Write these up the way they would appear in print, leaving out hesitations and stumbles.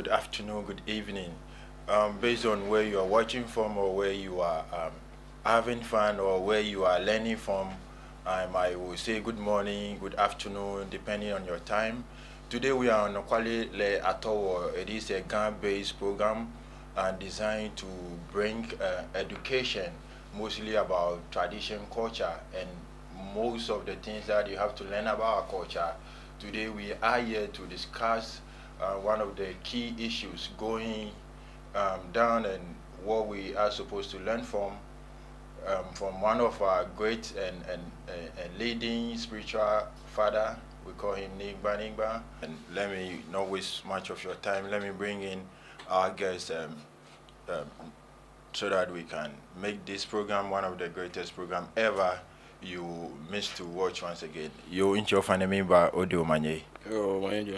good afternoon, good evening. Based on where you are watching from or where you are having fun or where you are learning from, I will say good morning, good afternoon, depending on your time. Today we are on Okwale Le Atowo. It is a Ghana-based program and designed to bring education, mostly about tradition, culture, and most of the things that you have to learn about our culture. Today we are here to discuss one of the key issues going down and what we are supposed to learn from one of our great and leading spiritual father. We call him Nigba Nigba. And let me not waste much of your time. Let me bring in our guest um, so that we can make this program one of the greatest program ever you missed to watch once again. You intro fanemi ba audio manye. Yo, my angel,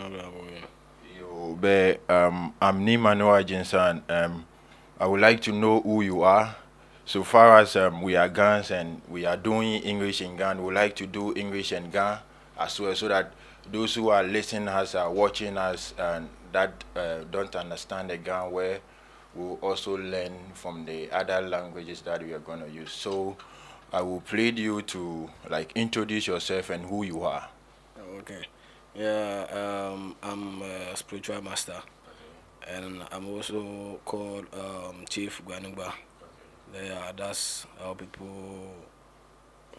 You be I'm Noyaa Jinsan. I would like to know who you are. So far as we are Ghanaians and we are doing English in Ghana, we like to do English in Ghana as well, so that those who are listening us, are watching us, and that don't understand the Ghana where will also learn from the other languages that we are going to use. So I will plead you to like introduce yourself and who you are. okay. Yeah, I'm a spiritual master, and I'm also called Chief Gwanugba. Yeah, that's how people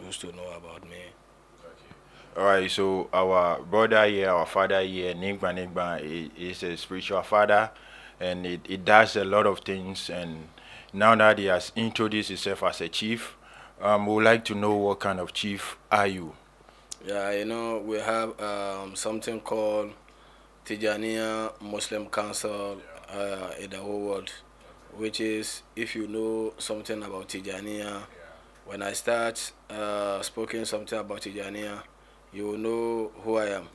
used to know about me. All right, so our brother here, our father here, Nigba Nigba, is a spiritual father, and it does a lot of things. And now that he has introduced himself as a chief, we would like to know what kind of chief are you? Yeah, we have something called Tijaniya Muslim Council in the whole world, which is, if you know something about Tijaniya, when I start speaking something about Tijaniya, you will know who I am.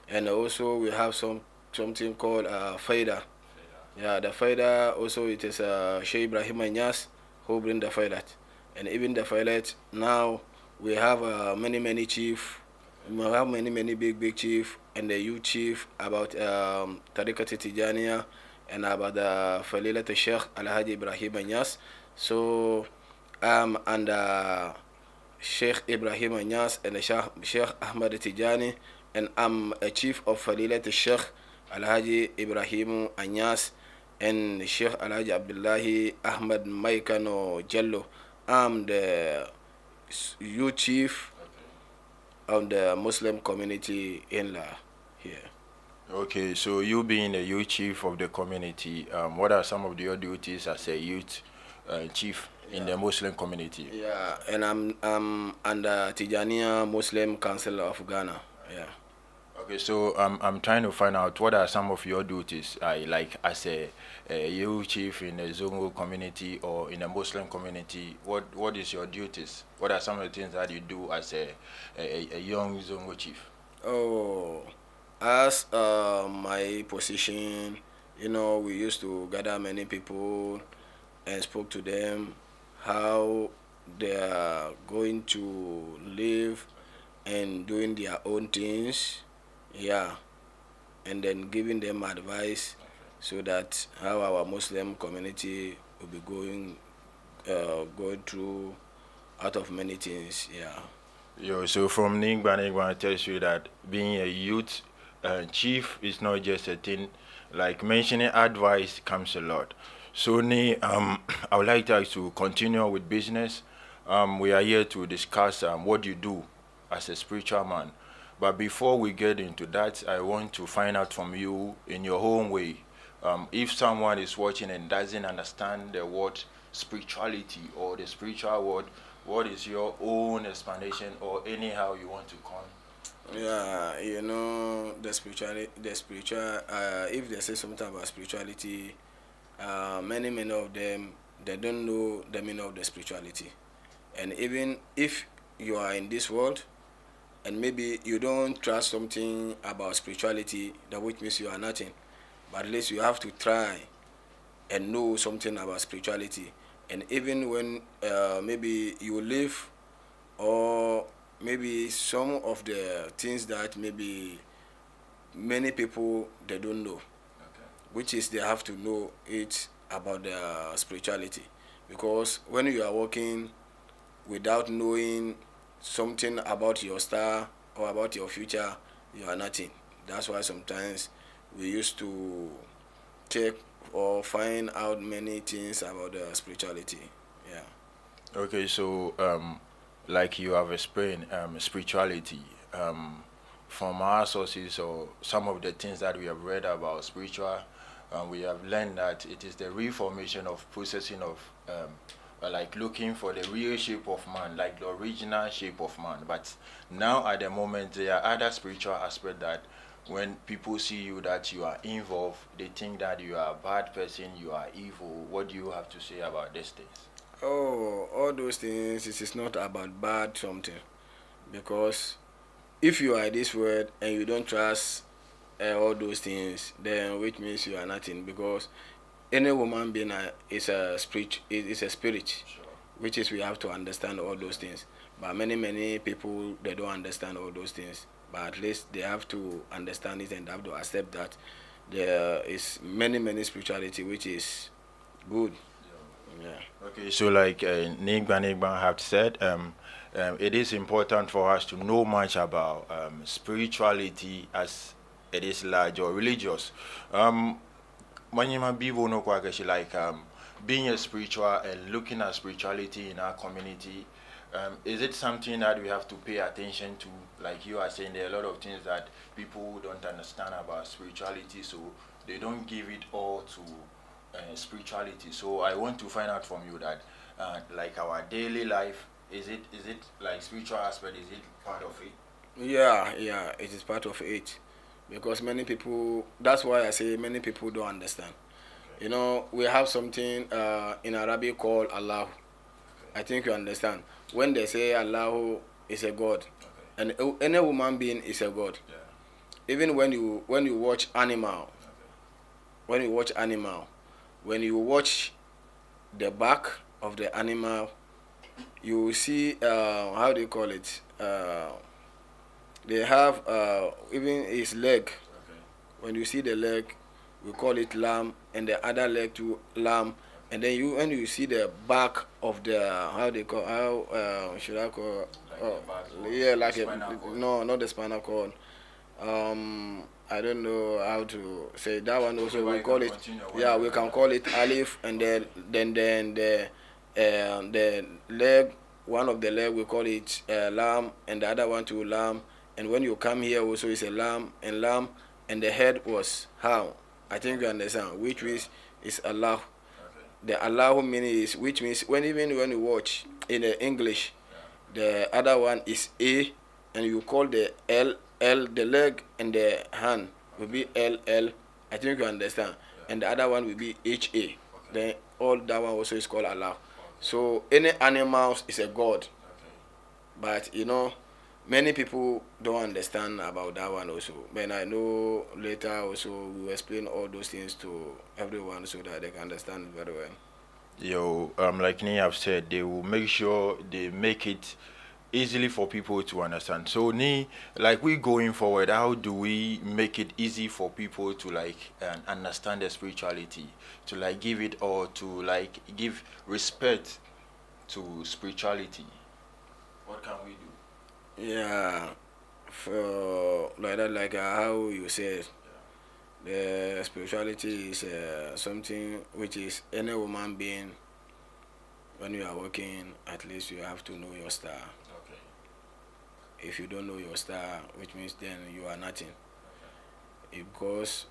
And also we have something called Faida. Yeah, the Faida also, it is Sheikh Ibrahim Anyas who bring the Faidat. And even the Faidat now, we have many chief. We have many big chief and the youth chief about Tariqat Tijaniya and about the Falilat Sheikh Alhaji Ibrahim Anyas. So and Sheikh Ibrahim Anyas and the Sheikh Ahmad Tijani, and I'm a chief of Falilat Sheikh Alhaji Ibrahim Anyas and Sheikh Alhaji Abdullahi Ahmad Maikano Jello. I'm the youth chief of the Muslim community in La here. Okay, so you being a youth chief of the community, what are some of your duties as a youth chief in the Muslim community? Yeah, and I'm under Tijaniya Muslim Council of Ghana. Yeah. Okay, so I'm trying to find out what are some of your duties, like as a youth chief in the Zongo community or in a Muslim community. What is your duties? What are some of the things that you do as a young Zongo chief? Oh, as my position, we used to gather many people and spoke to them how they are going to live and doing their own things. Yeah, and then giving them advice so that how our Muslim community will be going through out of many things. Yeah. Yo, so from Ningba Ningba tells you that being a youth chief is not just a thing. Like mentioning advice comes a lot. So Ni, I would like us to continue with business. We are here to discuss what you do as a spiritual man. But before we get into that, I want to find out from you in your own way. If someone is watching and doesn't understand the word spirituality or the spiritual word, what is your own explanation or anyhow you want to come? Yeah, the spiritual. If they say something about spirituality, many of them, they don't know the meaning of the spirituality. And even if you are in this world and maybe you don't trust something about spirituality, that which means you are nothing. But at least you have to try and know something about spirituality. And even when maybe you live, or maybe some of the things that maybe many people they don't know. which is they have to know it about the spirituality, because when you are working without knowing something about your star or about your future, you are nothing. That's why sometimes we used to check or find out many things about the spirituality. Yeah. Okay, so like you have explained, spirituality. From our sources or some of the things that we have read about spiritual, we have learned that it is the reformation of processing of like looking for the real shape of man, like the original shape of man. But now at the moment, there are other spiritual aspects that when people see you that you are involved, they think that you are a bad person, you are evil. What do you have to say about these things? Oh, all those things, it is not about bad something, because if you are this word and you don't trust all those things, then which means you are nothing, because any woman being is a spirit, is a spirit, Sure. which is we have to understand all those things. But many people, they don't understand all those things, but at least they have to understand it and have to accept that there is many spirituality which is good. Yeah. Okay, so like Nigba have said, it is important for us to know much about spirituality as it is large or religious. Manyima Bibo no kwakashi, like being a spiritual and looking at spirituality in our community. Is it something that we have to pay attention to? Like you are saying, there are a lot of things that people don't understand about spirituality, so they don't give it all to spirituality. So I want to find out from you that, like our daily life, is it like spiritual aspect? Is it part of it? Yeah, it is part of it, because many people. That's why I say many people don't understand. Okay. You know, we have something in Arabic called Allah. I think you understand. When they say Allah is a God, Okay. and any human being is a God. Yeah. Even when you watch animal, when you watch animal, when you watch the back of the animal, you will see how do you call it? They have even his leg. Okay. When you see the leg, we call it lamb, and the other leg to lamb. And then you when you see the back of the how they call how should I call Like oh the backbone, yeah, like the a spinal cord. no, not the spinal cord. I don't know how to say that one. Okay, Also but we you call can it, continue when yeah, you we are can done. call it alif, and then the leg, one of the leg we call it lamb, and the other one to lamb. And when you come here also is a lamb, and the head was how, I think you understand, which Yeah. is Allah. Okay. The Allah meaning is, which means when even when you watch in the English, Yeah. the other one is A, and you call the L, the leg and the hand will be LL. I think you understand. Yeah. And the other one will be HA. Okay. Then all that one also is called Allah. Okay. So any animals is a god, Okay. but you know many people don't understand about that one also. But I know later also we will explain all those things to everyone so that they can understand it very well. Yo, like Ni have said, they will make sure they make it easily for people to understand. So Ni, like we going forward, how do we make it easy for people to like understand the spirituality, to like give it or to like give respect to spirituality? What can we do? Yeah, for like that, like how you said, the spirituality is something which is any woman being. When you are working, at least you have to know your star. Okay. If you don't know your star, which means then you are nothing. Okay. Because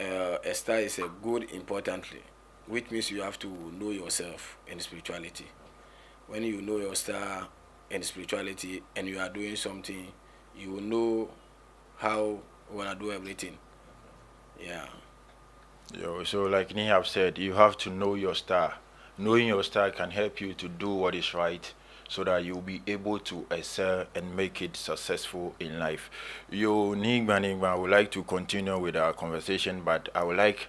a star is a good importantly, which means you have to know yourself in spirituality. When you know your star in spirituality and you are doing something, you will know how you wanna do everything. Yeah. Yo, so like Ni have said, you have to know your star. Knowing your star can help you to do what is right so that you'll be able to excel and make it successful in life. Yo, Nigba, I would like to continue with our conversation, but I would like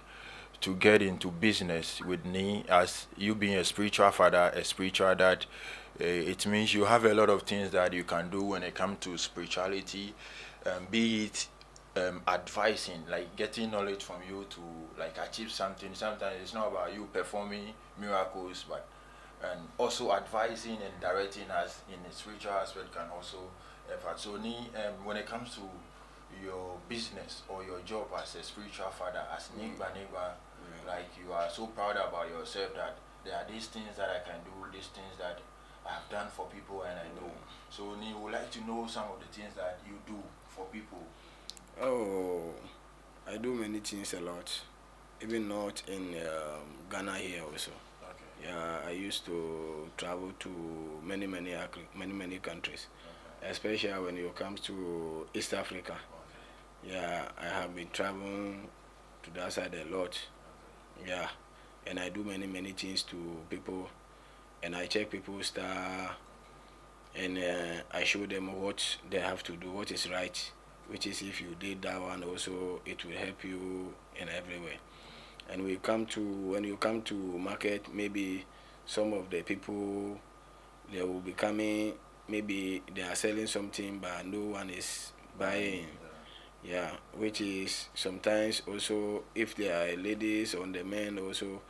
to get into business with Ni as you being a spiritual father, a spiritual dad. It means you have a lot of things that you can do when it comes to spirituality, be it advising, like getting knowledge from you to like achieve something. Sometimes it's not about you performing miracles, but and also advising and directing us in the spiritual aspect can also help us. So when it comes to your business or your job as a spiritual father, as Nigba, like you are so proud about yourself that there are these things that I can do, these things that I have done for people and I know. So Ni would like to know some of the things that you do for people. Oh, I do many things a lot, even not in Ghana here also. Okay. Yeah, I used to travel to many countries, especially when you come to East Africa. Yeah, I have been traveling to that side a lot. Yeah, and I do many things to people, and I check people's star, and I show them what they have to do, what is right, which is if you did that one also, it will help you in every way. And when you come to market, maybe some of the people they will be coming, maybe they are selling something but no one is buying. Yeah, which is sometimes also if there are ladies on the men also,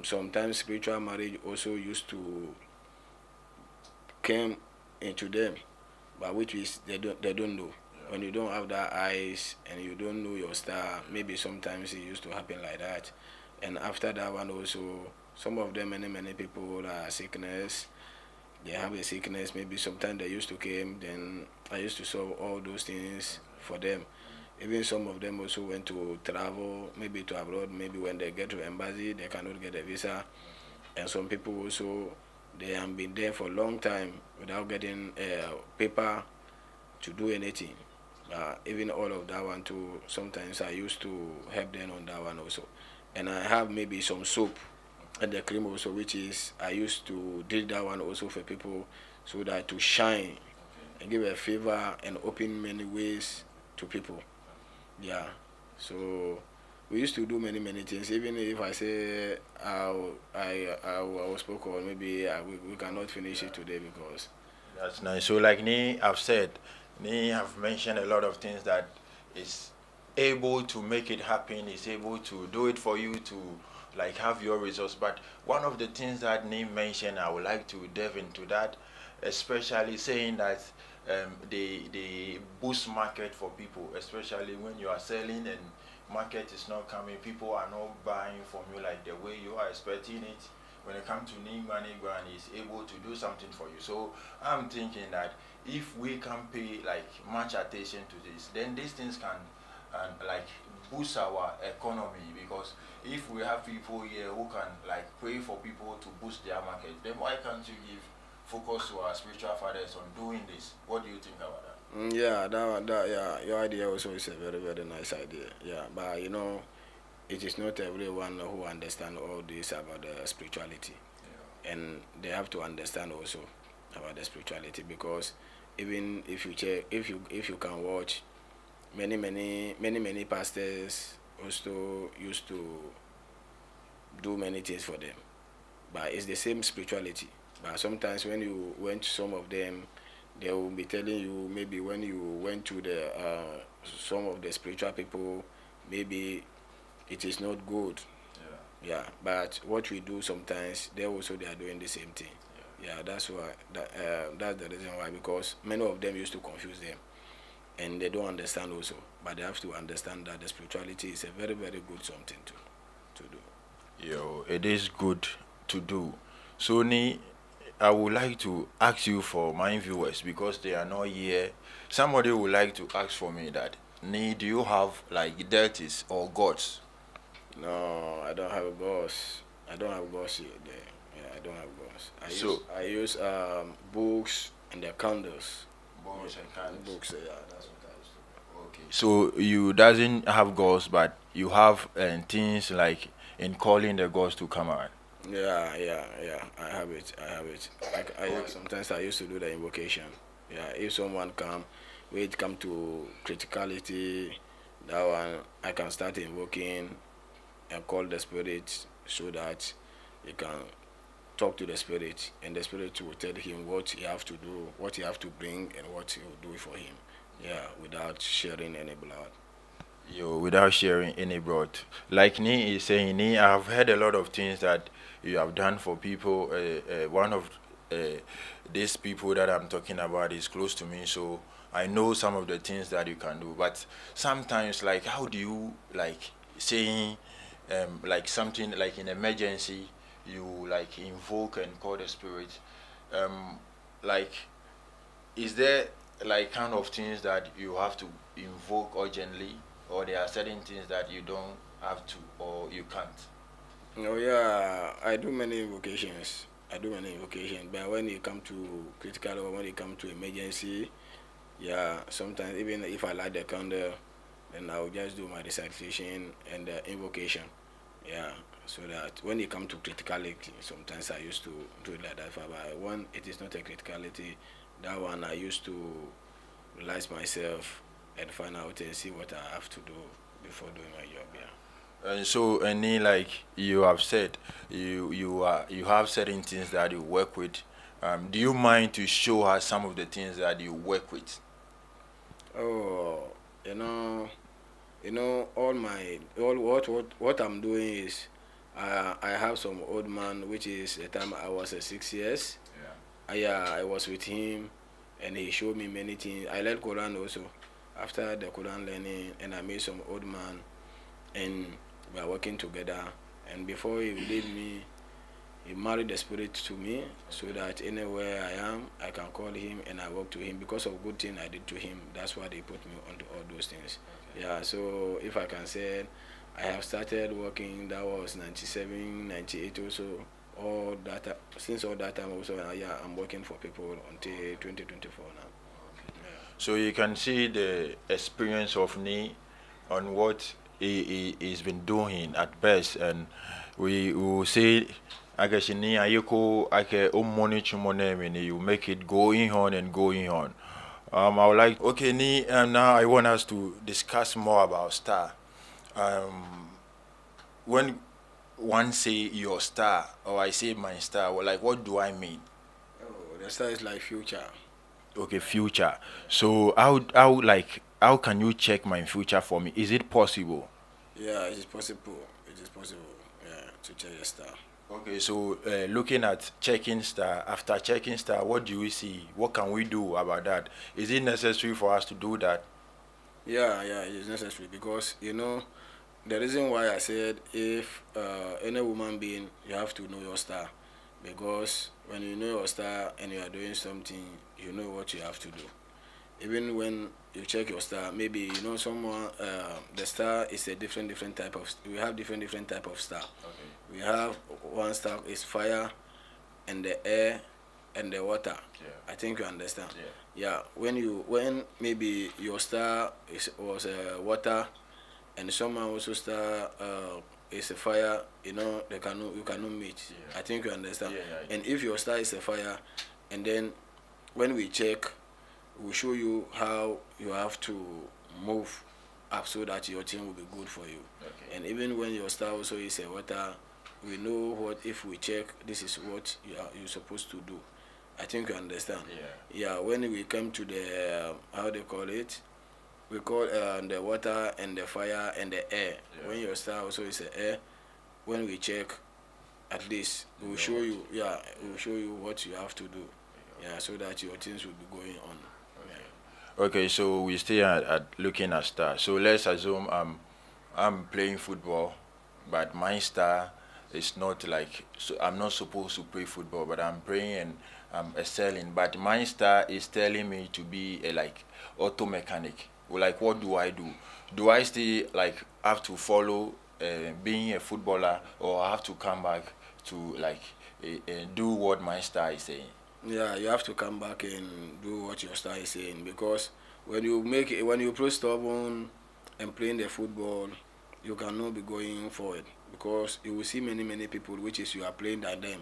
sometimes spiritual marriage also used to came into them, but which is they don't know. When you don't have that eyes and you don't know your star, maybe sometimes it used to happen like that. And after that one also, some of them many people are sickness. They have a sickness. Maybe sometimes they used to came. Then I used to solve all those things for them. Even some of them also went to travel, maybe to abroad. Maybe when they get to embassy, they cannot get a visa. And some people also they have been there for a long time without getting paper to do anything. Even all of that one too, sometimes I used to help them on that one also. And I have maybe some soap and the cream also, which is I used to do that one also for people so that to shine and give a favor and open many ways to people. Yeah. So we used to do many things. Even if I say I will spoke on, maybe we cannot finish it today because That's nice. So like I've said, have mentioned a lot of things that is able to make it happen, is able to do it for you to like have your results. But one of the things that Nee mentioned, I would like to delve into that, especially saying that they boost market for people, especially when you are selling and market is not coming, people are not buying from you like the way you are expecting it. When it comes to Nigba and is able to do something for you. So I'm thinking that if we can pay like much attention to this, then these things can like boost our economy because if we have people here who can like pray for people to boost their market, then why can't you give focus to our spiritual fathers on doing this? What do you think about that? Yeah, yeah, your idea also is a very nice idea. Yeah, but it is not everyone who understand all this about the spirituality, and they have to understand also about the spirituality because even if you check, if you can watch, many pastors also used to do many things for them, but it's the same spirituality. But sometimes when you went to some of them, they will be telling you maybe when you went to the some of the spiritual people, maybe it is not good. Yeah, but what we do sometimes, they are doing the same thing. Yeah, that's why that's the reason why because many of them used to confuse them, and they don't understand also. But they have to understand that the spirituality is a very good something to do. Yo, it is good to do. So I would like to ask you for my viewers because they are not here. Somebody would like to ask for me that do you have like deities or gods? No, I don't have a boss. I don't have a boss here. There. Yeah, I don't have a boss. So I use books and the candles. bones and candles. Books. Yeah, that's what I used to do. Okay. So you doesn't have gods, but you have things like in calling the gods to come out. Yeah. I have it. Like Okay. sometimes I used to do the invocation. Yeah, if someone come to criticality, that one I can start invoking and call the spirit so that he can talk to the spirit and the spirit will tell him what he have to do, what he have to bring and what he will do for him. Yeah, without sharing any blood. You without sharing any blood. Like Ni is saying, Ni, I've heard a lot of things that you have done for people. One of these people that I'm talking about is close to me, so I know some of the things that you can do. But sometimes, like, how do you like saying, like something like in emergency, you like invoke and call the spirit, um, like is there like kind of things that you have to invoke urgently, or there are certain things that you don't have to or you can't? Oh yeah, I do many invocations. I do many invocations, but when it come to critical or when it come to emergency, yeah, sometimes even if I light the candle, then I'll just do my recitation and the invocation. Yeah, so that when it come to criticality, sometimes I used to do it like that. But when it is not a criticality, that one I used to relax myself and find out and see what I have to do before doing my job. Yeah. And so, any like you have said, you have certain things that you work with. Do you mind to show us some of the things that you work with? Oh, you know, all my all what I'm doing is, I have some old man which is the time I was 6 years. I was with him, and he showed me many things. I learned Quran also. After the Quran learning, and I met some old man, and we are working together. And before he leave me, he married the spirit to me, so that anywhere I am, I can call him and I work to him because of good thing I did to him. That's why they put me onto all those things. Yeah, so if I can say, I have started working. That was 97, 98 also. All that since all that time also, yeah, I'm working for people until 2024 now. So you can see the experience of Ni on what he's been doing at best, and we will say, I guess Ni ayeko ake monitor money, you make it going on and going on. I would like, okay, Ni, now I want us to discuss more about star. Um, when one say your star or I say my star, well, like what do I mean? Oh, the star is like future. Okay, future. So how can you check my future for me? Is it possible? Yeah, it is possible. It is possible. Yeah, to check your star. Okay, so looking at checking star, after checking star, what do we see? What can we do about that? Is it necessary for us to do that? Yeah, yeah, it is necessary because the reason why I said if any woman being, you have to know your star, because when you know your star and you are doing something, you know what you have to do. Even when you check your star, maybe someone, the star is a different type of. We have different type of star. Okay. We have one star is fire, and the air, and the water. Yeah. I think you understand. Yeah. Yeah. When maybe your star was water, and someone also star is a fire, you cannot meet. Yeah. I think you understand. Yeah, yeah, And if your star is a fire, and then when we check, we'll show you how you have to move up so that your team will be good for you. Okay. And even when your star also is a water, we know what if we check this is what you're supposed to do. I think you understand. Yeah. Yeah. When we come to the how they call it, we call the water and the fire and the air. Yeah. When your star also is a air, when we check, at least we'll show you. Yeah, we'll show you what you have to do. Yeah, so that your things will be going on. Okay, so we stay at looking at star. So let's assume I'm playing football, but my star is not like, so I'm not supposed to play football, but I'm playing and I'm excelling. But my star is telling me to be a like auto mechanic. Well, like what do I do? Do I still like have to follow being a footballer, or I have to come back to like do what my star is saying? Yeah, you have to come back and do what your star is saying, because when you play stubborn and playing the football, you cannot be going forward, because you will see many people which is you are playing than them,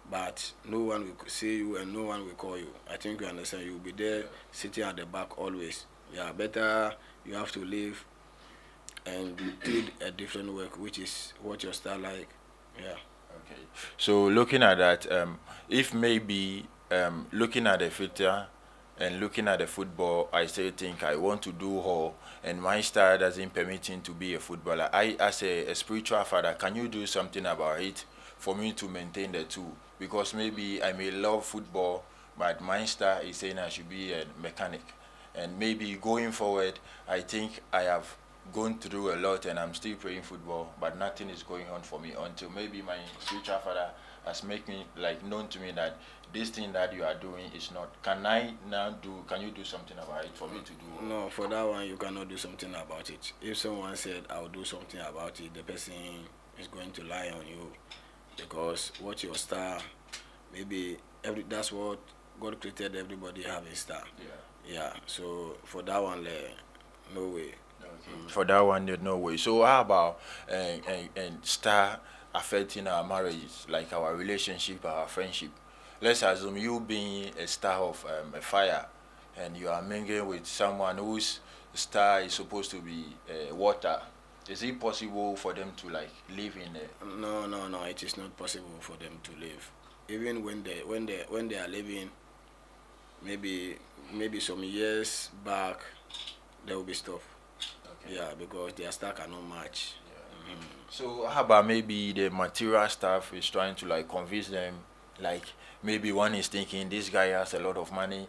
but no one will see you and no one will call you. I think you understand. You will be there sitting at the back always. Yeah, better you have to leave and do a different work, which is what your star like. Yeah. Okay. So looking at that, if maybe looking at the filter, and looking at the football, I still think I want to do all, and my style doesn't permit him to be a footballer. I, as a spiritual father, can you do something about it for me to maintain the two? Because maybe I may love football, but my style is saying I should be a mechanic, and maybe going forward, I think I have gone through a lot and I'm still playing football, but nothing is going on for me until maybe my spiritual father has made me like known to me that this thing that you are doing is not. Can I now do? Can you do something about it for me to do? No, for that one you cannot do something about it. If someone said I'll do something about it, the person is going to lie on you, because what your star, maybe that's what God created. Everybody have a star. Yeah. So for that one, no way. Okay. For that one, there's no way. So how about and star affecting our marriages, like our relationship, our friendship? Let's assume you being a star of a fire, and you are mingling with someone whose star is supposed to be water. Is it possible for them to like live in a? No, no, no. It is not possible for them to live. Even when they are living, maybe some years back, they will be stopped. Okay. Yeah, because their star cannot match. Yeah. So how about maybe the material stuff is trying to like convince them, like maybe one is thinking this guy has a lot of money,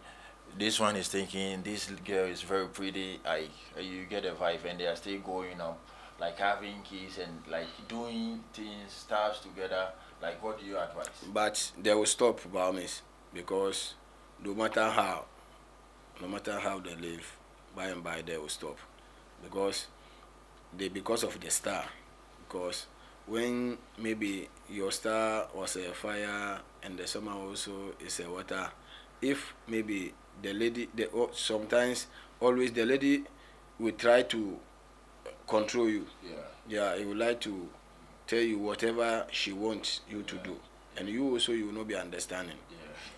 this one is thinking this girl is very pretty. You get a vibe, and they are still going up, like having kids and like doing things, stuff together. Like, what do you advise? But they will stop, Bahamas, because no matter how, no matter how they live, by and by they will stop, because because of the star. Because when maybe your star was a fire and the summer also is a water, if maybe the lady, sometimes always the lady will try to control you. Yeah, he would like to tell you whatever she wants you to do, and you also, you will not be understanding.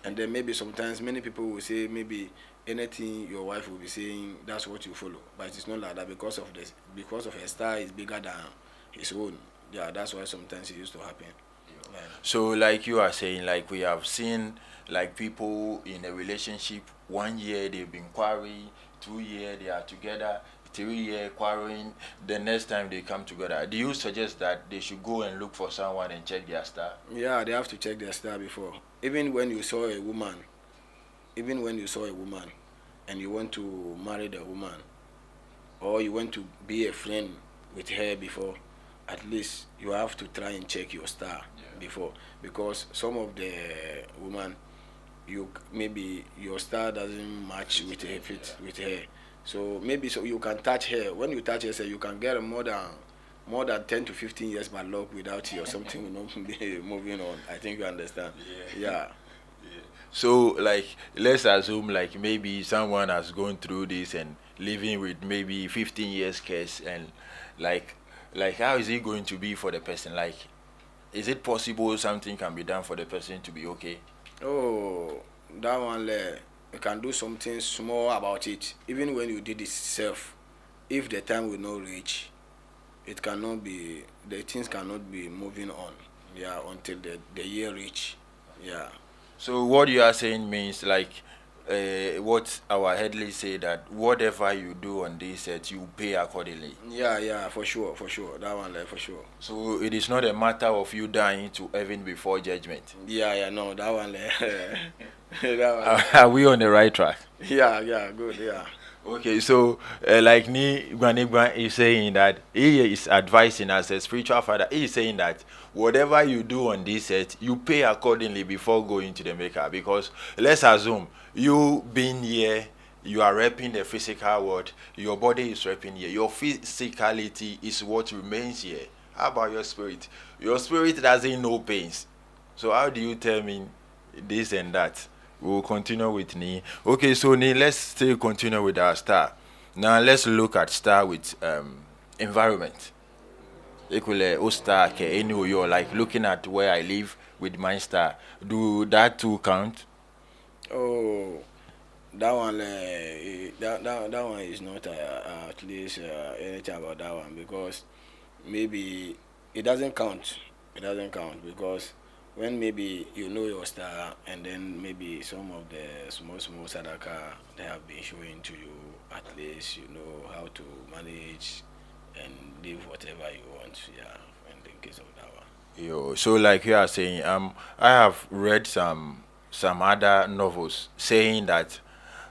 And then maybe sometimes many people will say maybe anything your wife will be saying, that's what you follow, but it's not like that, because of this, because of her star is bigger than his own. Yeah, that's why sometimes it used to happen. Yeah. So, like you are saying, like we have seen, like people in a relationship, 1 year they've been quarreling, 2 year they are together, 3 year quarreling. The next time they come together, do you suggest that they should go and look for someone and check their star? Yeah, they have to check their star before. Even when you saw a woman, even when you saw a woman, and you want to marry the woman, or you want to be a friend with her before, at least you have to try and check your star before, because some of the woman, you maybe your star doesn't match with her fit with her, so maybe so you can touch her. When you touch her, say you can get more than 10 to 15 years bad luck without you, or something will not be moving on. I think you understand. Yeah. So, like, let's assume, like, maybe someone has gone through this and living with maybe 15 years case, and like, how is it going to be for the person? Like, is it possible something can be done for the person to be okay? Oh, that one, you can do something small about it. Even when you did it self, if the time will not reach, it cannot be, the things cannot be moving on. Yeah, until the year reach. Yeah. So what you are saying means like what our headley say, that whatever you do on this set, you pay accordingly. Yeah, for sure, for sure. That one, like, for sure. So it is not a matter of you dying to heaven before judgment. Yeah, no, that one, that one. Are we on the right track? Yeah, good, yeah. Okay, so like Ni Gwanigwan is saying that he is advising as a spiritual father. He is saying that whatever you do on this set, you pay accordingly before going to the maker. Because let's assume you being here, you are repping the physical world, your body is repping here, your physicality is what remains here. How about your spirit? Your spirit doesn't know pains. So how do you tell me this and that? We'll continue with Ni. Okay, so Ni, let's still continue with our star. Now let's look at star with environment. Equally, o star ke anyway, you're like looking at where I live with my star. Do that too count? Oh, that one, that one is not at least anything about that one, because maybe it doesn't count. It doesn't count, because when maybe you know your star, and then maybe some of the small sadaka they have been showing to you, at least you know how to manage and live whatever you want. Yeah, in case of that one. Yo, so like you are saying, I have read some other novels saying that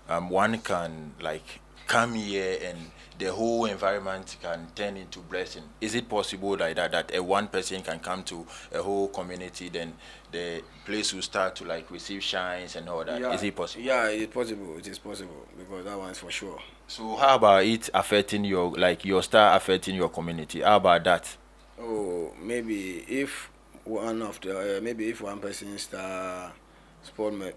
one can like come here and the whole environment can turn into blessing. Is it possible like that, that a one person can come to a whole community, then the place will start to like receive shines and all that? Yeah, Is it possible? yeah, it's possible. It is possible because that one's for sure. So how about it affecting your like your star affecting your community? How about that? Oh, maybe if maybe if one person start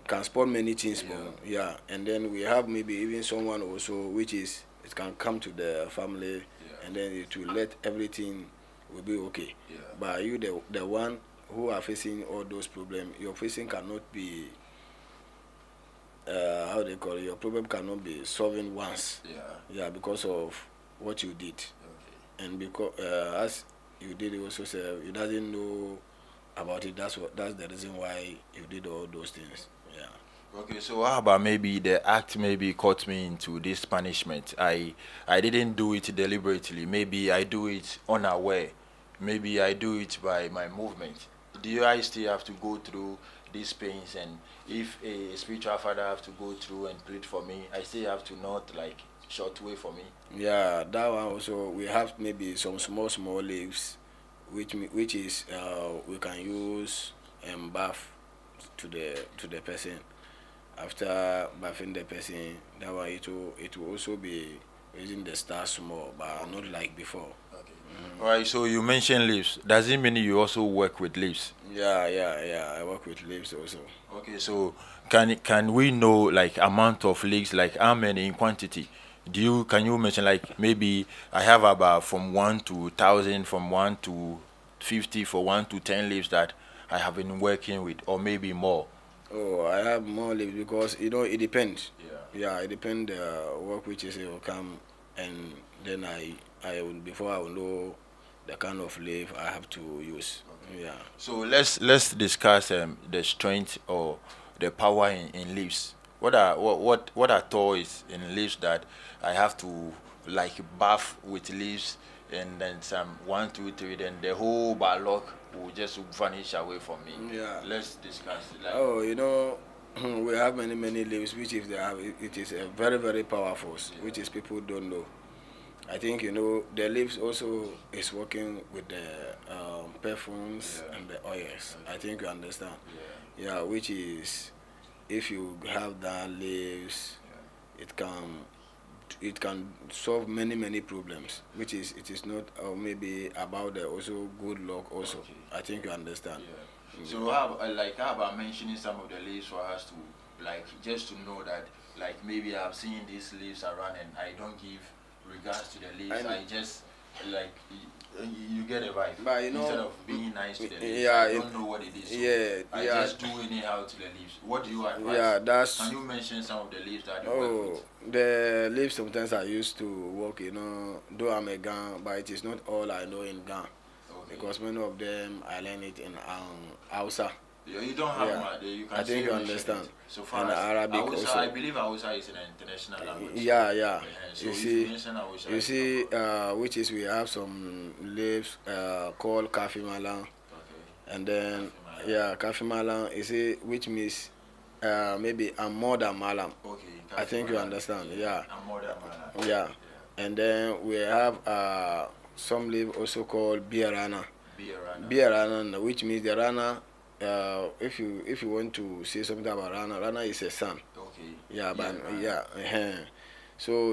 can spot many things, Yeah. more. Yeah, and then we have maybe even someone also which is it can come to the family, Yeah. and then it will let everything will be okay. Yeah. But you the one who are facing all those problems, your facing cannot be how they call it, your problem cannot be solving once. Yeah. Yeah, because of what you did, Okay. and because as you did also say you doesn't know about it. That's the reason why you did all those things. Yeah. Okay, so how about maybe the act maybe caught me into this punishment? I didn't do it deliberately. Maybe I do it unaware. Maybe I do it by my movement. Do I still have to go through these pains? And if a spiritual father have to go through and plead for me, I still have to not like short way for me. Yeah, that one also we have maybe some small leaves, which is we can use and bath to the person. After bathing the person, that one it will also be using the star small, but not like before. Okay. All right. So you mentioned leaves. Does it mean you also work with leaves? Yeah. I work with leaves also. Okay, so can we know like amount of leagues, like how many in quantity? Can you mention like maybe I have about from 1 to 1,000, from 1 to 50, for 1 to 10 leaves that I have been working with, or maybe more. Oh, I have more leaves because it depends. Yeah. Yeah, it depends work which is will come, and then I will before I will know the kind of leaf I have to use. Okay. Yeah. So let's discuss the strength or the power in leaves. What are toys in leaves that I have to like bath with leaves, and then some 1, 2, 3, then the whole bad luck will just vanish away from me. Yeah. Let's discuss it, like. Oh, we have many leaves which if they have it is a very powerful, which is people don't know. I think the leaves also is working with the perfumes Yeah. and the oils. I think you understand. Yeah. Yeah, which is if you have that leaves, Yeah. it can solve many problems. Which is it is not maybe about the also good luck also. Okay. I think you understand. Yeah. So how about mentioning some of the leaves for us to like just to know that like maybe I've seen these leaves around and I don't give regards to the leaves. I just like you get a vibe. But Instead of being nice to the leaves, yeah, I don't know what it is. So yeah, I yeah. just do anyhow to the leaves. What do you advise? Yeah, that's. Can you mention some of the leaves that you work Oh, with? the leaves sometimes I used to work, though I'm a Gan, but it is not all I know in Gan. Okay. Because many of them I learn it in Hausa. Yeah, you don't have Yeah. one. You can I think you mention understand. it. So far And as Arabic Hausa, also. I believe Hausa is an international language. Yeah. So You if see, you mention Hausa, you see, no problem. which is we have some leaves called Kafi Malang, Okay. and then Kafi Malang. yeah, Kafi Malang, you see, which means maybe I'm more than Malam. Okay. I think you Malang. understand. Yeah. I'm more than Malang. Yeah, and then we have some leaf also called Biarana. Biarana. Biarana, which means the rana. If you want to say something about rana is a sun. Okay. Yeah, but Biarana. yeah. So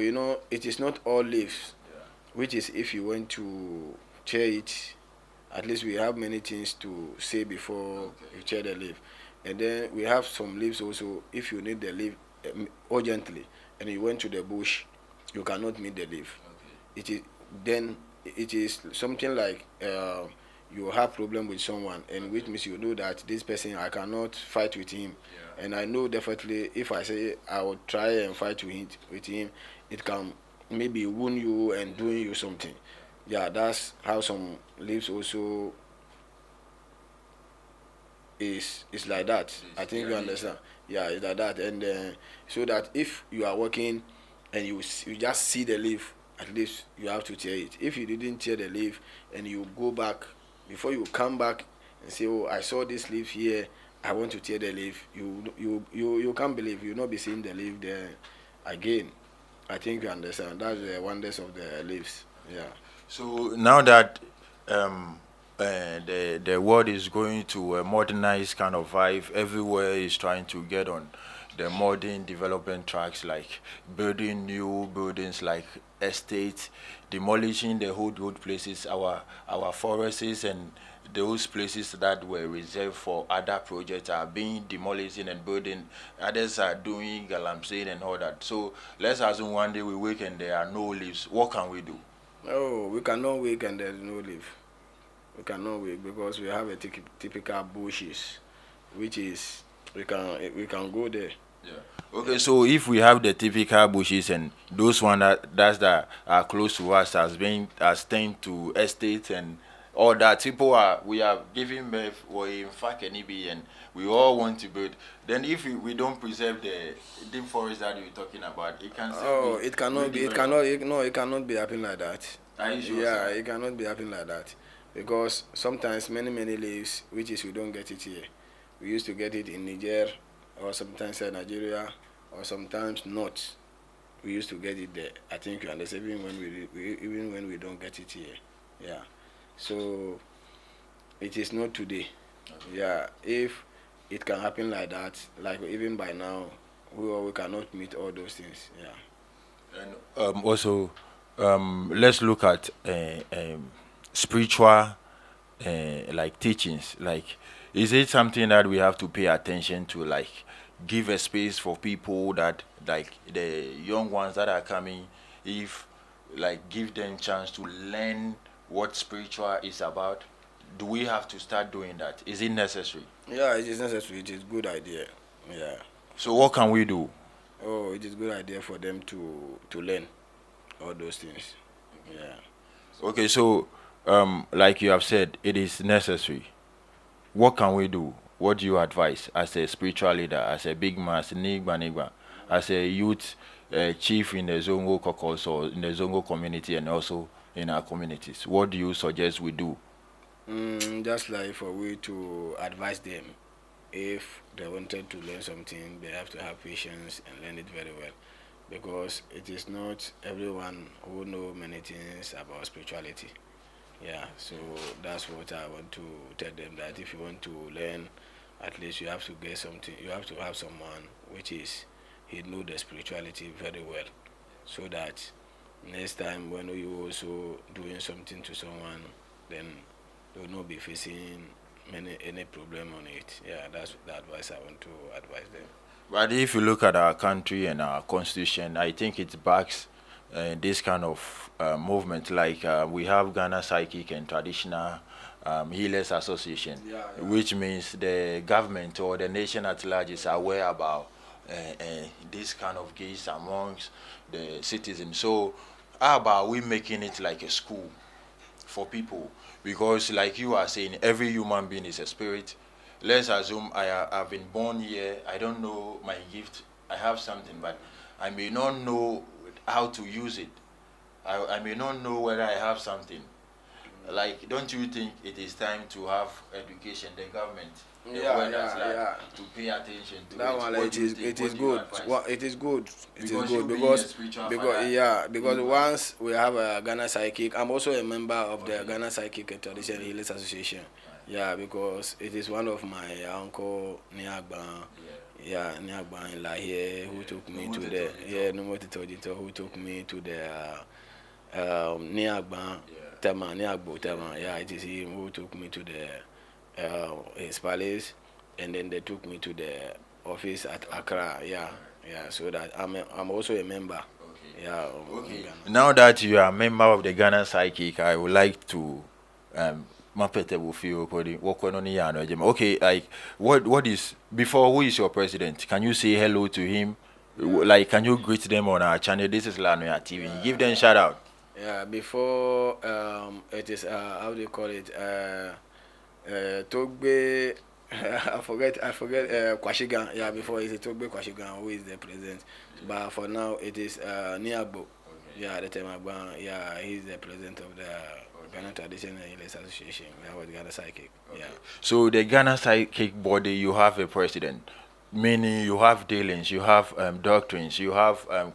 it is not all leaves. Yeah. Which is if you want to chair it, at least we have many things to say before Okay. you chair the leaf, and then we have some leaves also. If you need the leaf urgently, and you went to the bush, you cannot meet the leaf. Okay. It is something like you have problem with someone, and which means you know that this person I cannot fight with him, Yeah. and I know definitely if I say I will try and fight with him, it can maybe wound you and doing you something. Yeah, that's how some leaves also is like that. I think you understand. Yeah, it's like that, and so that if you are working and you just see the leaf, at least you have to tear it. If you didn't tear the leaf and you go back before you come back and say, oh, I saw this leaf here, I want to tear the leaf. You can't believe you not be seeing the leaf there again. I think you understand. That's the wonders of the leaves. Yeah. So now that the world is going to a modernized kind of vibe, everywhere is trying to get on the modern development tracks, like building new buildings like estates, demolishing the old places, our forests and those places that were reserved for other projects are being demolished and building. Others are doing galamsey and all that. So let's assume one day we wake and there are no leaves. What can we do? Oh, we cannot wake and there's no leaf. We cannot wake because we have a typical bushes, which is we can go there. Yeah. Okay, so if we have the typical bushes and those one that are close to us as tend to estates and all that, people are we are giving birth or in fact any be and we all want to build. Then if we don't preserve the deep forest that you're talking about, it can still Oh, be it cannot be. It redeveloped. cannot. No, it cannot be happening like that. Are you sure, Yeah, sir? it cannot be happening like that because sometimes many leaves, which is we don't get it here. We used to get it in Niger, or sometimes in Nigeria, or sometimes not. We used to get it there. I think you understand. Even when we don't get it here, yeah. So it is not today. Yeah, if it can happen like that, like even by now, we cannot meet all those things. Yeah. And also, let's look at spiritual like teachings. Like, is it something that we have to pay attention to? Like, give a space for people that like the young ones that are coming, if like give them chance to learn what spiritual is about. Do we have to start doing that? Is it necessary? Yeah, it is necessary. It is good idea. Yeah. So what can we do? Oh, it is good idea for them to learn all those things. Yeah. Okay, so like you have said, it is necessary. What can we do? What do you advise as a spiritual leader, as a big man, as a nigba, as a youth chief in the Zongo caucus or in the Zongo community and also in our communities? What do you suggest we do? Just like for we to advise them, if they wanted to learn something, they have to have patience and learn it very well, because it is not everyone who know many things about spirituality. Yeah, so that's what I want to tell them, that if you want to learn, at least you have to get something. You have to have someone which is he know the spirituality very well, so that next time when you also doing something to someone, then they will not be facing any problem on it. Yeah, that's the advice I want to advise them. But if you look at our country and our constitution, I think it backs this kind of movement. Like we have Ghana Psychic and Traditional Healers Association, Yeah, yeah. which means the government or the nation at large is aware about this kind of gays amongst the citizens. So how about we making it like a school for people? Because like you are saying, every human being is a spirit. Let's assume have been born here, I don't know my gift, I have something, but I may not know how to use it. I may not know whether I have something. Like, don't you think it is time to have education, the government, the Yeah, world at yeah, large, yeah. to pay attention to That it? one, What it do you is think? it What is do you good. advise? Well, it is good. It is Because good you being a because spiritual because father, yeah, because you once we have a Ghana Psychic, I'm also a member of the Ghana Psychic and Traditional Healers Association. Yeah, because it is one of my uncle Niagba. Yeah, Niagba in Lahire, who took me to the who took me to the Niagba Tama Niagbo Tama. Yeah, it is him who took me to the his palace, and then they took me to the office at Accra. Yeah, yeah. So that I'm also a member. Yeah. Okay. Ghana. Now that you are a member of the Ghana Psychic, I would like to mapete will feel okay, like what is before who is your president? Can you say hello to him? Like can you greet them on our channel? This is Noyaa TV. Give them shout out. Yeah. Before it is how do you call it? Togbe I forget Kwashigan. Yeah, before it's Etogbe Kwashigan who is the president. But for now it is Niagbo. Yeah, the time yeah, he's the president of the Ghana Traditional Healers Association. That was Ghana Psychic. Yeah. So the Ghana Psychic body, you have a president, meaning you have dealings, you have doctrines, you have a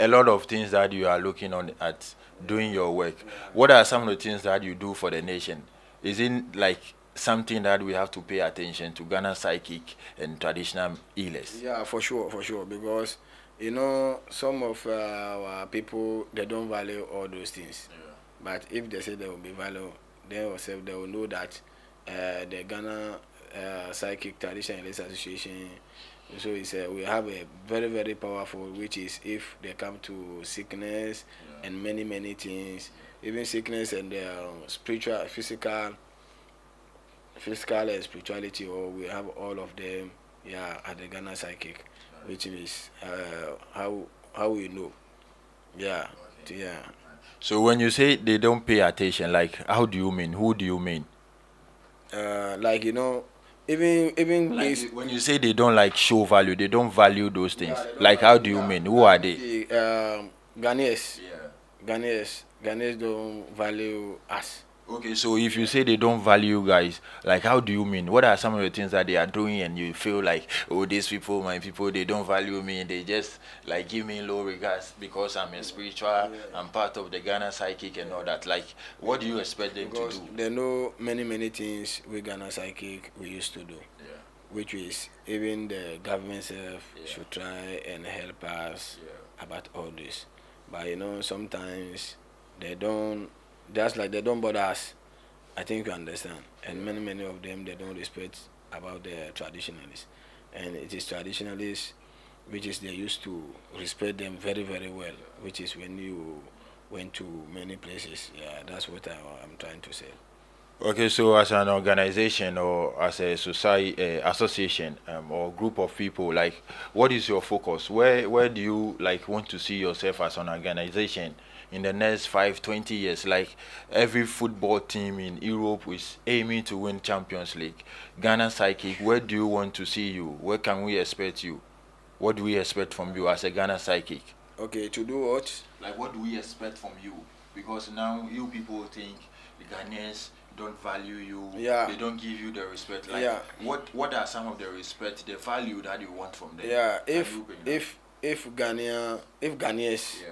lot of things that you are looking on at doing your work. What are some of the things that you do for the nation? Is it like something that we have to pay attention to, Ghana Psychic and traditional healers? Yeah, for sure, because some of our people they don't value all those things. But if they say they will be value, then also they will know that the Ghana Psychic Traditional Healers Association. So it's we have a very very powerful, which is if they come to sickness and many things, even sickness and spiritual, physical and spirituality, or we have all of them. Yeah, at the Ghana Psychic, which is how we know. Yeah, yeah. So when you say they don't pay attention, like how do you mean? Who do you mean? Like even Like this. when you say they don't like show value, they don't value those things. Yeah, they don't Like how value, do you yeah. mean? Who are they? The Ghanaians, Yeah. Ghanaians don't value us. Okay, so if you say they don't value you guys, like how do you mean? What are some of the things that they are doing and you feel like, oh, these people, my people, they don't value me, they just like give me low regards because I'm a spiritual, I'm part of the Ghana Psychic and all that. Like, what do you expect them to Because do? they know many things we Ghana Psychic we used to do, Yeah, which is even the government self yeah, should try and help us yeah. about all this. But sometimes they don't, just like they don't bother us. I think you understand. And many of them they don't respect about the traditionalists. And it is traditionalists which is they used to respect them very well, which is when you went to many places. Yeah, that's what I'm trying to say. Okay, so as an organization or as a society, association, or group of people, like, what is your focus? Where do you like want to see yourself as an organization in the next 5, 20 years? Like every football team in Europe is aiming to win Champions League. Ghana Psychic, where do you want to see you? Where can we expect you? What do we expect from you as a Ghana Psychic? Okay, to do what? Like, what do we expect from you? Because now you people think the Ghanaians don't value you. Yeah. They don't give you the respect. Like, Yeah. what are some of the respect, the value that you want from them? Yeah, Can you bring that? if Ghanaians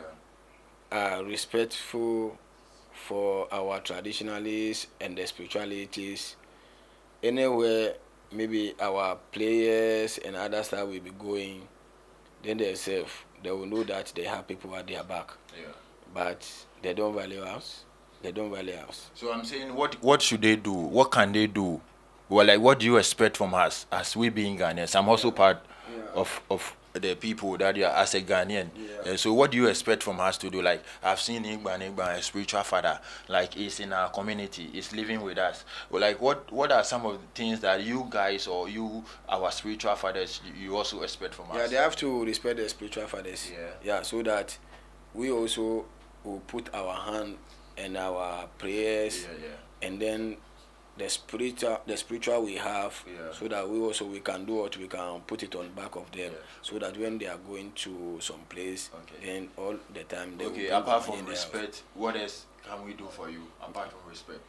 are respectful for our traditionalists and the spiritualities, anywhere maybe our players and other stuff will be going, then they will know that they have people at their back. Yeah. But they don't value us. They don't value us. So I'm saying, what should they do? What can they do? Well, like, what do you expect from us as we being Ghanaians? I'm also part of the people that you are as a Ghanaian. Yeah. So what do you expect from us to do? Like, I've seen Igba, a spiritual father, like he's in our community, he's living with us. Well, like, what are some of the things that you guys or you, our spiritual fathers, you also expect from us? Yeah, they have to respect the spiritual fathers. Yeah. Yeah, so that we also will put our hand and our prayers, and then the spiritual we have, so that we can do what we can put it on back of them, so that when they are going to some place, then all the time they will Apart be in from their respect, what else can we do for you apart from respect?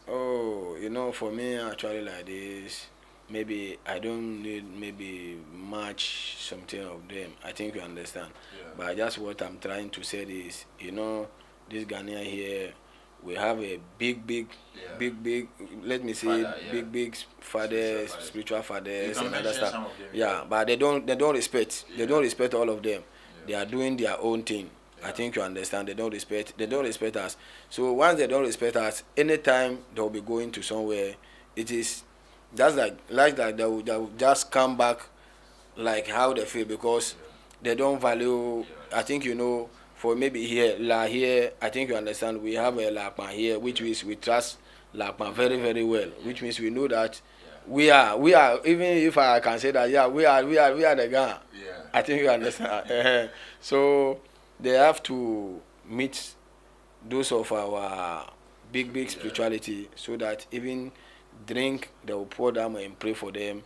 Oh, for me actually like this, maybe I don't need maybe much something of them. I think you understand. But just what I'm trying to say is, this Ghanaian here, we have a big, let me say, Father, big fathers, spiritual fathers, and other stuff. Some of them, Yeah, but they don't respect. They don't respect all of them. They are doing their own thing. I think you understand. They don't respect us. So once they don't respect us, anytime they'll be going to somewhere, it is just like that. They will just come back like how they feel, because they don't value. I think for maybe here, I think you understand. We have a Lakman here, which means we trust Lakman very well. Which means we know that we are. Even if I can say that, we are the Ghana. I think you understand. So they have to meet those of our big spirituality, so that even drink, they will pour them and pray for them,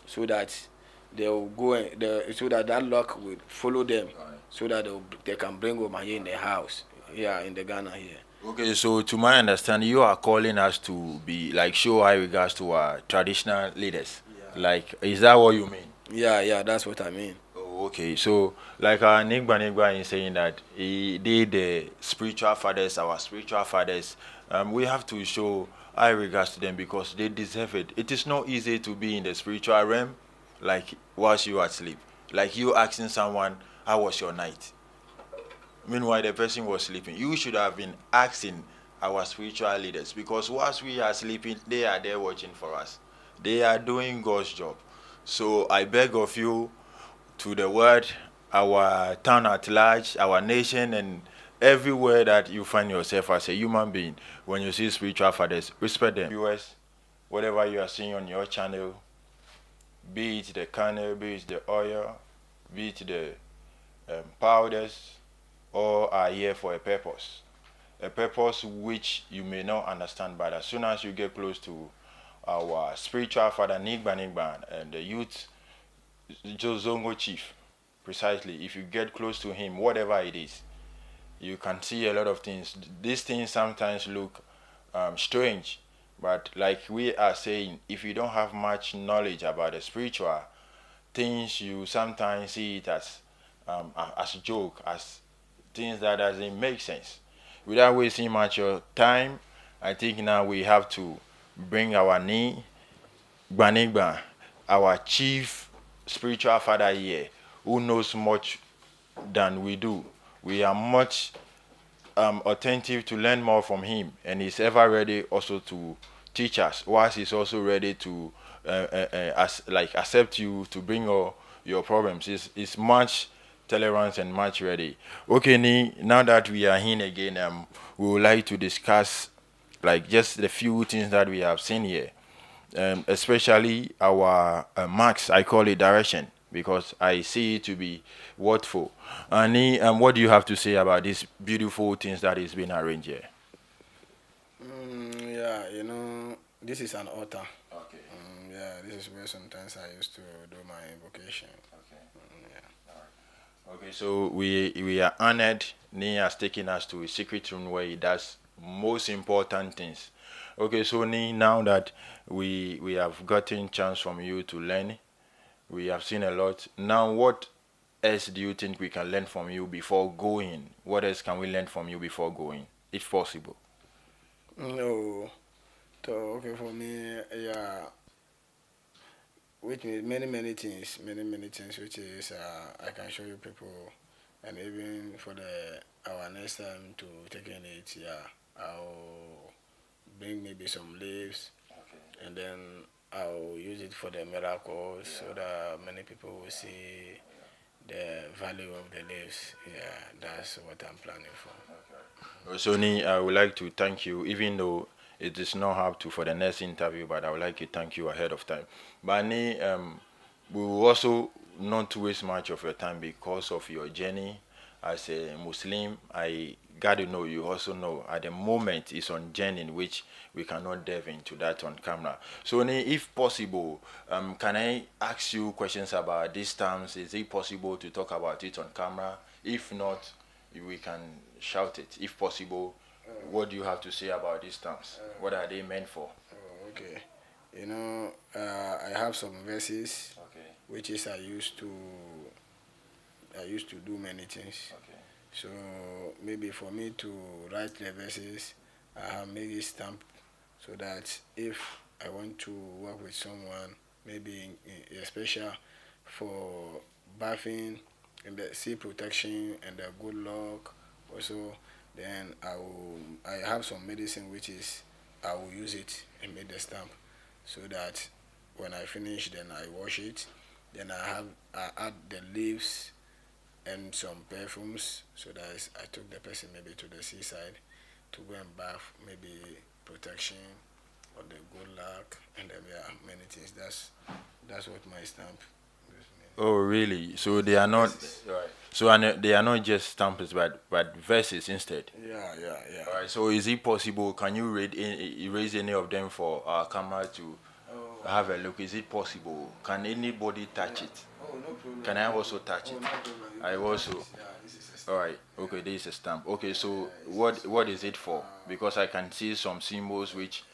so that they will go and so that that luck will follow them, so that they can bring over here in the house, yeah, in the Ghana here. Okay, so to my understanding, you are calling us to be like show high regards to our traditional leaders. Like, is that what you mean? Yeah, that's what I mean. Oh, okay. So, like our Nigba is saying that they the spiritual fathers, our spiritual fathers, we have to show high regards to them because they deserve it. It is not easy to be in the spiritual realm, like whilst you are asleep. Like you asking someone, "How was your night?" Meanwhile, the person was sleeping. You should have been asking our spiritual leaders because whilst we are sleeping, they are there watching for us. They are doing God's job. So I beg of you, to the world, our town at large, our nation, and everywhere that you find yourself as a human being, when you see spiritual fathers, respect them. Viewers, whatever you are seeing on your channel, be it the kernel, be it the oil, be it the powders, all are here for a purpose. A purpose which you may not understand, but as soon as you get close to our spiritual father Nigba and the youth Jozongo chief, precisely, if you get close to him, whatever it is, you can see a lot of things. These things sometimes look strange, but like we are saying, if you don't have much knowledge about the spiritual things, you sometimes see it as a joke, as things that doesn't make sense. Without wasting much of time, I think now we have to bring our knee, Gbanigba, our chief spiritual father here, who knows much than we do. We are much attentive to learn more from him, and he's ever ready also to teach us. Whilst he's also ready to accept you to bring your problems. It's much tolerance and much ready. Okay, now that we are in again, we would like to discuss like just the few things that we have seen here, especially our marks. I call it direction because I see it to be worthful. And what do you have to say about these beautiful things that is being arranged here? Yeah, this is an altar. Okay. Yeah, this is where sometimes I used to do my invocation. Okay. Yeah. Okay, so we are honored. Ni has taken us to a secret room where he does most important things. Okay, so Ni, now that we have gotten chance from you to learn, we have seen a lot. Now, what else do you think we can learn from you before going? What else can we learn from you before going, if possible? No, so okay for me, yeah, which means many things, which is I can show you people, and even for the our next time to taking it, yeah, I'll bring maybe some leaves, and then I'll use it for the miracles, so that many people will see the value of the leaves. Yeah, that's what I'm planning for. Sony, I would like to thank you, even though it is not up to for the next interview, but I would like to thank you ahead of time. But we will also not waste much of your time because of your journey as a Muslim. I got to know you also know at the moment it's on journey in which we cannot delve into that on camera. So, if possible, can I ask you questions about these terms? Is it possible to talk about it on camera? If not, we can shout it. If possible, what do you have to say about these terms? What are they meant for? Okay, I have some verses Okay. which is I used to do many things. Okay. So maybe for me to write the verses, I have made it stamp, so that if I want to work with someone, maybe especially for bathing and the sea protection and the good luck also, then I have some medicine which is I will use it and make the stamp, so that when I finish, then I wash it, then I add the leaves and some perfumes, so that I took the person maybe to the seaside to go and bath, maybe protection or the good luck, and then yeah, many things. That's what my stamp gives me. Oh, really? So they are not. Right. So they are not just stamps, but verses instead. Yeah, yeah, yeah. All right. So is it possible? Can you erase any of them for our camera to Oh, have a look? Is it possible? Can anybody touch it? oh, no problem. Can I also touch Oh, it? no problem. You I can touch also. this. Yeah, this is a All stamp. right. Okay. This is a stamp. Okay. So This what is it for? Because I can see some symbols which.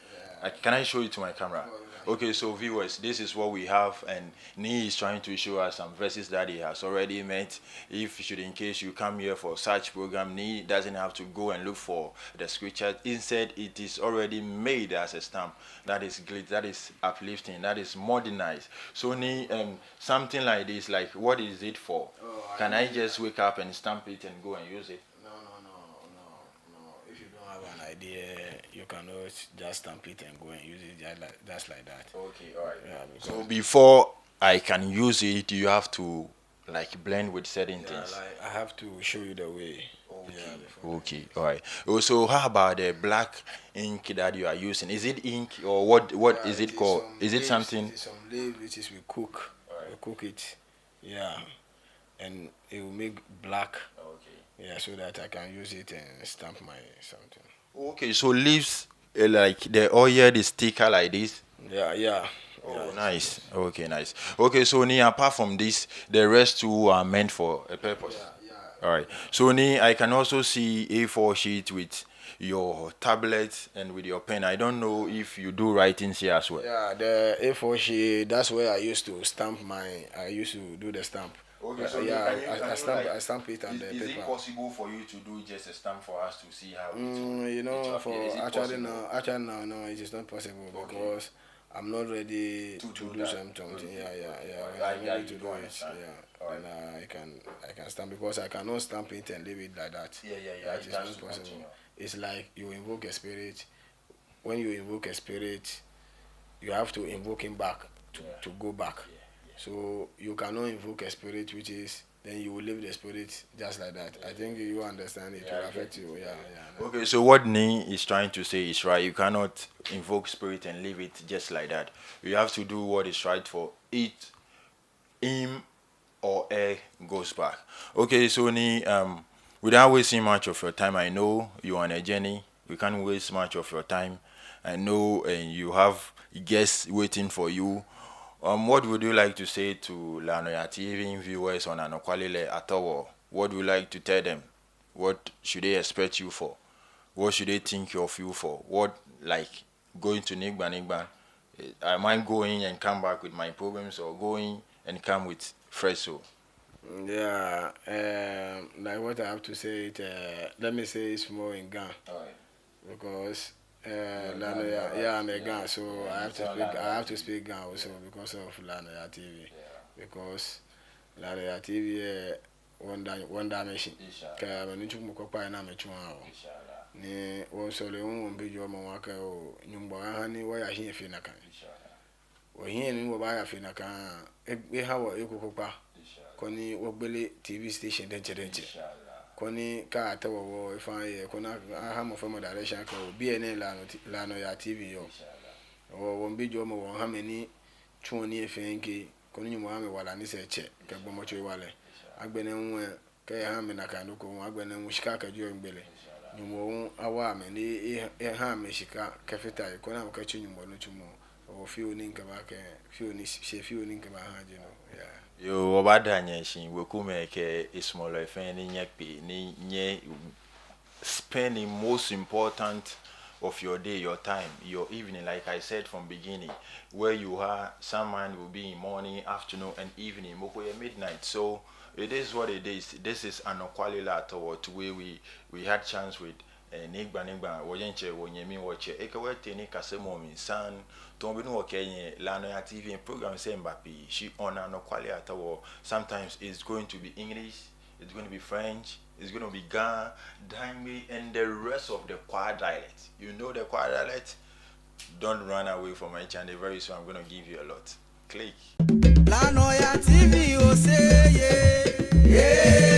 Can I show it to my camera? Oh, yeah. Okay, so viewers, this is what we have, and Nee is trying to show us some verses that he has already met. If should in case you come here for such program, Nee doesn't have to go and look for the scripture. Instead, it is already made as a stamp. That is great. That is uplifting. That is modernized. So Nee, something like this, like what is it for? Oh, Can I just wake up and stamp it and go and use it? No, no, no, no. If you don't have an idea, you cannot just stamp it and go and use it just like that. Okay, all right. Yeah, So before I can use it, you have to like blend with certain things. like I have to show you the way. Okay. Yeah, Okay. All right. Also, how about the black ink that you are using? Is it ink or what? What is it called? Is it something? It is some leaf which is we cook. Alright. We cook it. Yeah, and it will make black. Okay. Yeah, so that I can use it and stamp my something. Okay. So leaves like the oil is thicker like this. Yeah, yeah. Oh, Yeah. nice. Okay, nice. Okay, so Ni, apart from this, the rest two are meant for a purpose. Yeah, All right. So Ni, I can also see A4 sheet with your tablet and with your pen. I don't know if you do writings here as well. yeah. The A4 sheet. That's where I used to stamp I used to do the stamp. Okay, so Yeah, can I stamp it on the is it paper. possible for you to do just a stamp for us to see how You it know, appears? Is it actually possible? no, it is not possible Okay. because I'm not ready To to do do that. something. Okay. Yeah. Alright, When I'm yeah, ready you to do do it, understand. yeah. Alright. Then I can stamp because I cannot stamp it and leave it like that. Yeah. That It is has not to possible. continue. It's like you invoke a spirit. When you invoke a spirit, you have to invoke him back to go back. So you cannot invoke a spirit which is then you will leave the spirit just like that. I think you understand it will affect you. Yeah. Okay, so what Ni is trying to say is right. You cannot invoke spirit and leave it just like that. You have to do what is right for it, him or her goes back. Okay, so Ni, without wasting much of your time, I know you're on a journey. We can't waste much of your time. I know and you have guests waiting for you. What would you like to say to Noyaa TV viewers on Anokwalile at all? What would you like to tell them? What should they expect you for? What should they think of you for? What, like, going to Nigba? Am I going and come back with my problems or going and come with fresh soul? Yeah, like what I have to say, let me say it's more in Ghana because I'm a Ghana, so I have to speak Ghana also because of Noyaa TV because Noyaa TV one dimension. Kaya manichu mukokpa na mechu hao. Ni wonsole mbeju wa mwaka o nyumba hani wa ya hin fi na kan. Wa hin ni wo ba ya fi na kan e hawo ekokokpa. Koni wogbele TV station denche. Koni ka atawo ifan ye kona ha mo famo direction ka o BNN la Noyaa TV yo. O mbeju mo won ha meni chuoni efenke koni nyumba ha me wala ni se che ka gbomo cho wale. Agbene nwe ka ha me na kan ko agbene nwe shika ka jo ngbele. Nyumba awa me ni ha me shika ka fita ko na ka chi nyumba no chumo o fi oni nka ba ke fi oni she fi oni nka ba ha je no yeah. Yo obada nyeshin wekume ke ismolo efen ni nyepe ni nye spending most important of your day, your time, your evening, like I said from beginning, where you are, someone will be in morning, afternoon, and evening, midnight. So it is what it is. This is an Anokwalile to where we had chance with Nigba woyenche wonyemi woche ekawete ni kasemo minsan tombi no kenye la Noyaa TV program say Mbapi she on Anokwalile. Sometimes it's going to be English, it's going to be French, it's going to be Ga, Dangme, and the rest of the Kwa dialect. You know the Kwa dialect? Don't run away from my channel. Very soon I'm going to give you a lot. Click. La Noyaa TV, oh say yeah.